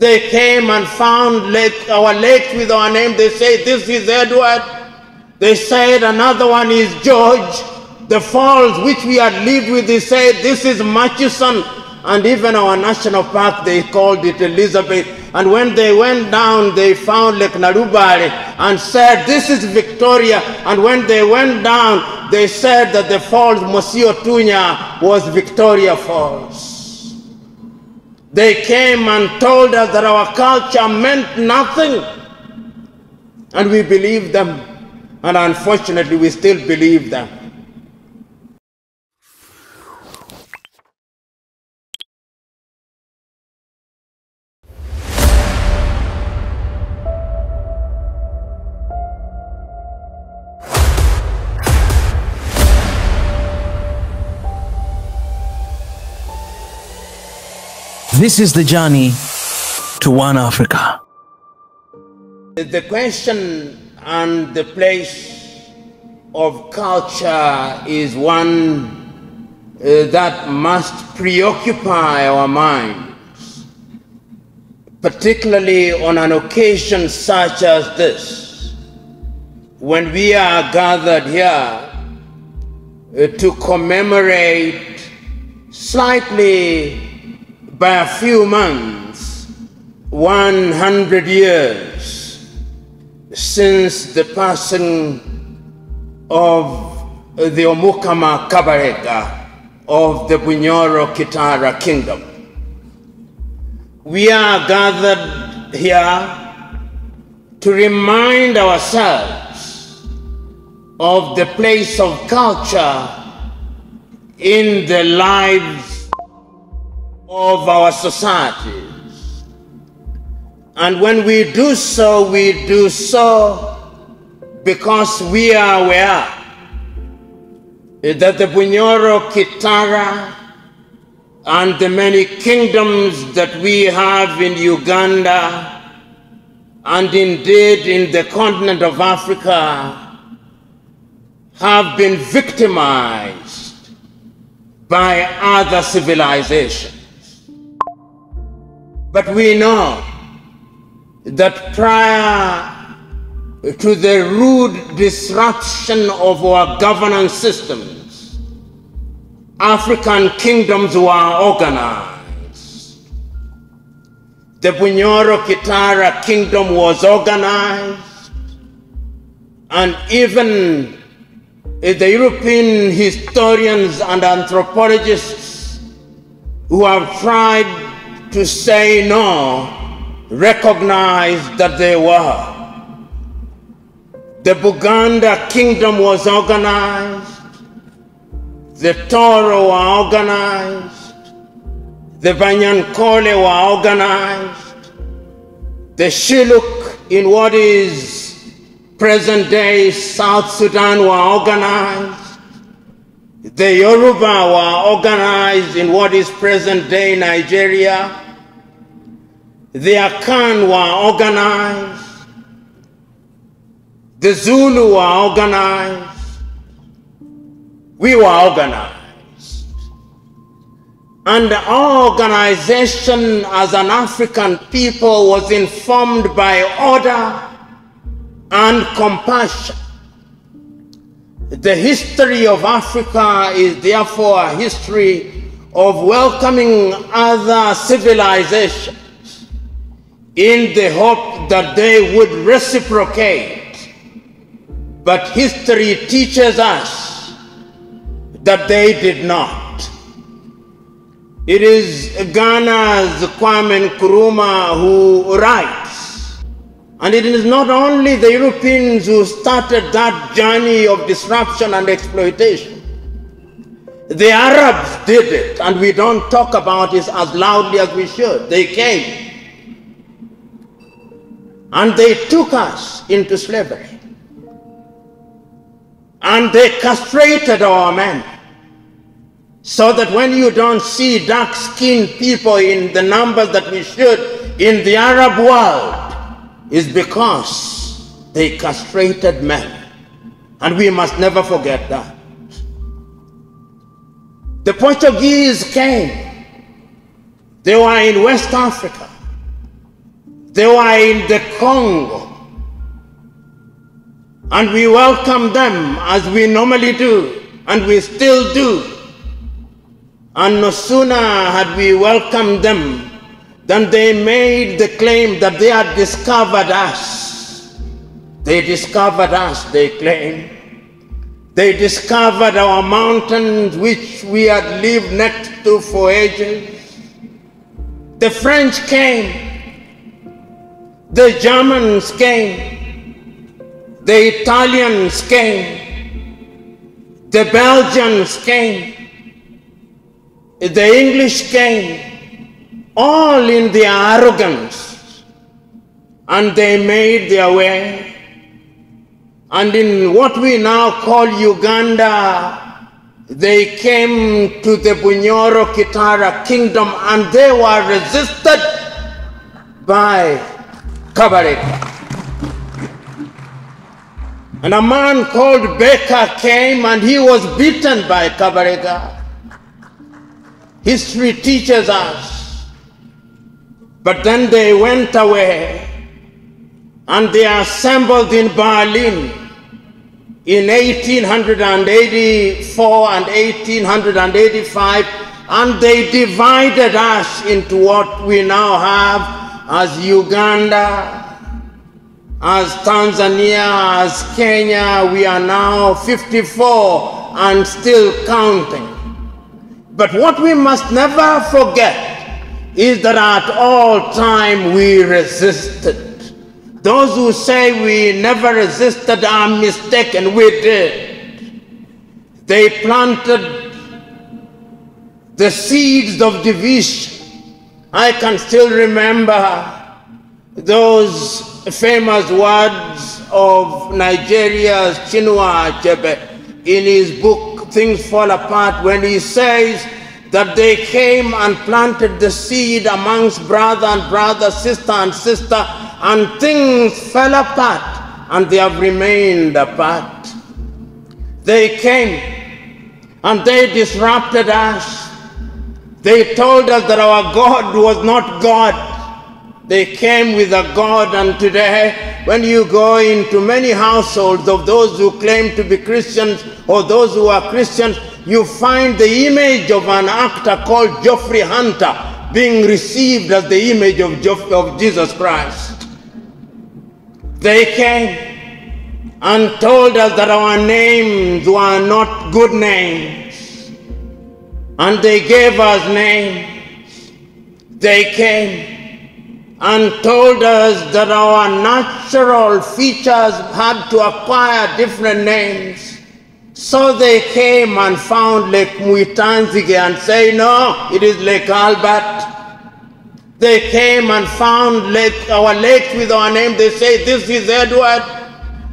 They came and found our lakes with our name. They say, this is Edward. They said another one is George. The falls which we had lived with, they said, this is Murchison. And even our national park, they called it Elizabeth. And when they went down, they found Lake Narubare and said, this is Victoria. And when they went down, they said that the falls, Mosio Tunya, was Victoria Falls. They came and told us that our culture meant nothing. And we believed them. And unfortunately, we still believe them. This is the journey to One Africa. The question and the place of culture is one that must preoccupy our minds, particularly on an occasion such as this, when we are gathered here to commemorate slightly by a few months, 100 years since the passing of the Omukama Kabarega of the Bunyoro Kitara Kingdom. We are gathered here to remind ourselves of the place of culture in the lives of our societies. And when we do so because we are aware that the Bunyoro, Kitara, and the many kingdoms that we have in Uganda and indeed in the continent of Africa have been victimized by other civilizations. But we know that prior to the rude disruption of our governance systems, African kingdoms were organized. The Bunyoro Kitara kingdom was organized, and even the European historians and anthropologists who have tried to say no, recognize that they were. The Buganda kingdom was organized, the Toro were organized, the Banyankole were organized, the Shilluk in what is present-day South Sudan were organized, the Yoruba were organized in what is present-day Nigeria. The Akan were organized. The Zulu were organized. We were organized. And our organization as an African people was informed by order and compassion. The history of Africa is therefore a history of welcoming other civilizations in the hope that they would reciprocate. But history teaches us that they did not. It is Ghana's Kwame Nkrumah who writes, and it is not only the Europeans who started that journey of disruption and exploitation. The Arabs did it, and we don't talk about it as loudly as we should. They came, and they took us into slavery. And they castrated our men, so that when you don't see dark-skinned people in the numbers that we should in the Arab world, is because they castrated men. And we must never forget that. The Portuguese came. They were in West Africa. They were in the Congo. And we welcomed them as we normally do, and we still do. And no sooner had we welcomed them than they made the claim that they had discovered us. They discovered us, they claimed. They discovered our mountains which we had lived next to for ages. The French came. The Germans came. The Italians came. The Belgians came. The English came. All in their arrogance. And they made their way. And in what we now call Uganda, they came to the Bunyoro Kitara kingdom and they were resisted by Kabarega. And a man called Baker came and he was beaten by Kabarega. History teaches us. But then they went away and they assembled in Berlin in 1884 and 1885, and they divided us into what we now have as Uganda, as Tanzania, as Kenya. We are now 54 and still counting. But what we must never forget is that at all time we resisted. Those who say we never resisted are mistaken. We did. They planted the seeds of division. I can still remember those famous words of Nigeria's Chinua Achebe in his book Things Fall Apart, when he says that they came and planted the seed amongst brother and brother, sister and sister, and things fell apart, and they have remained apart. They came and they disrupted us. They told us that our God was not God. They came with a God, and today, when you go into many households of those who claim to be Christians or those who are Christians, you find the image of an actor called Geoffrey Hunter being received as the image of Jesus Christ. They came and told us that our names were not good names, and they gave us names. They came and told us that our natural features had to acquire different names. So they came and found Lake Muitanzige and say, no, it is Lake Albert. They came and found our lakes with our name. They say, this is Edward.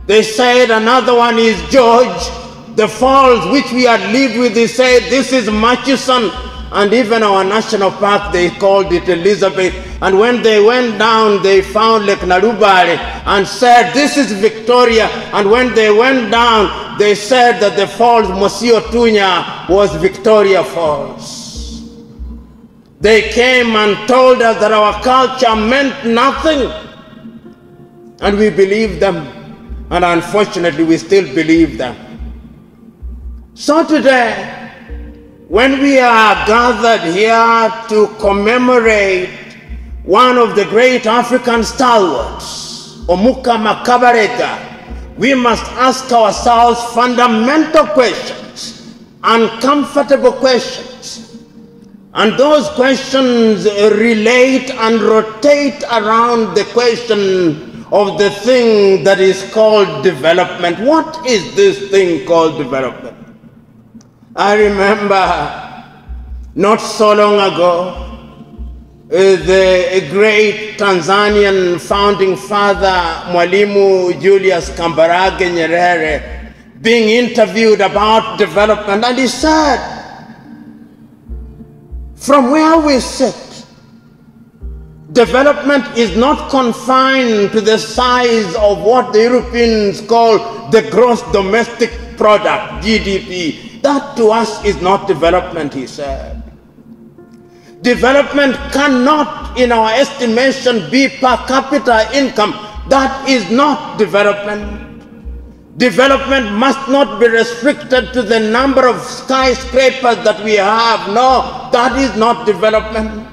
They said another one is George. The falls which we had lived with, they said, this is Murchison. And even our national park, they called it Elizabeth. And when they went down, they found Lake Narubare and said, this is Victoria. And when they went down, they said that the falls Mosio Tunya was Victoria Falls. They came and told us that our culture meant nothing. And we believed them. And unfortunately, we still believe them. So today, when we are gathered here to commemorate one of the great African stalwarts, Omukama Kabarega, we must ask ourselves fundamental questions, uncomfortable questions. And those questions relate and rotate around the question of the thing that is called development. What is this thing called development? I remember not so long ago, the great Tanzanian founding father, Mwalimu Julius Kambarage Nyerere, being interviewed about development, and he said, from where we sit, development is not confined to the size of what the Europeans call the gross domestic product, GDP. That to us is not development, he said. Development cannot in our estimation, be per capita income. That is not development. Development must not be restricted to the number of skyscrapers that we have. No, that is not development.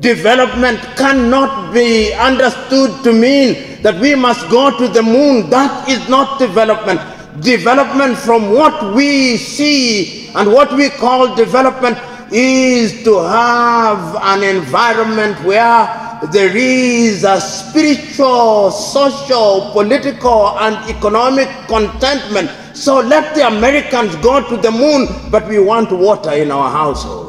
Development cannot be understood to mean that we must go to the moon. That is not development. Development, from what we see and what we call development, is to have an environment where there is a spiritual, social, political, and economic contentment. So let the Americans go to the moon, but we want water in our households.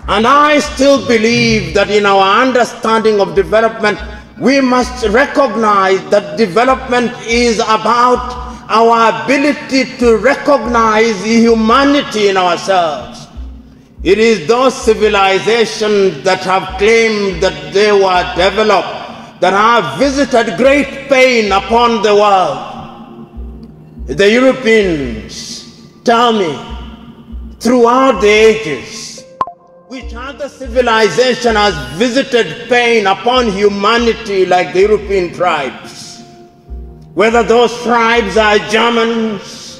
And I still believe that in our understanding of development, we must recognize that development is about our ability to recognize humanity in ourselves. It is those civilizations that have claimed that they were developed, that have visited great pain upon the world. The Europeans, tell me, throughout the ages, which other civilization has visited pain upon humanity like the European tribes? Whether those tribes are Germans,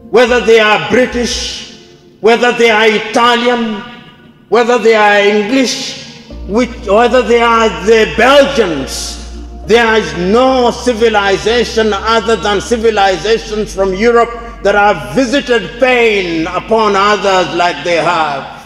whether they are British, whether they are Italian, whether they are English, whether they are the Belgians, there is no civilization other than civilizations from Europe that have visited pain upon others like they have.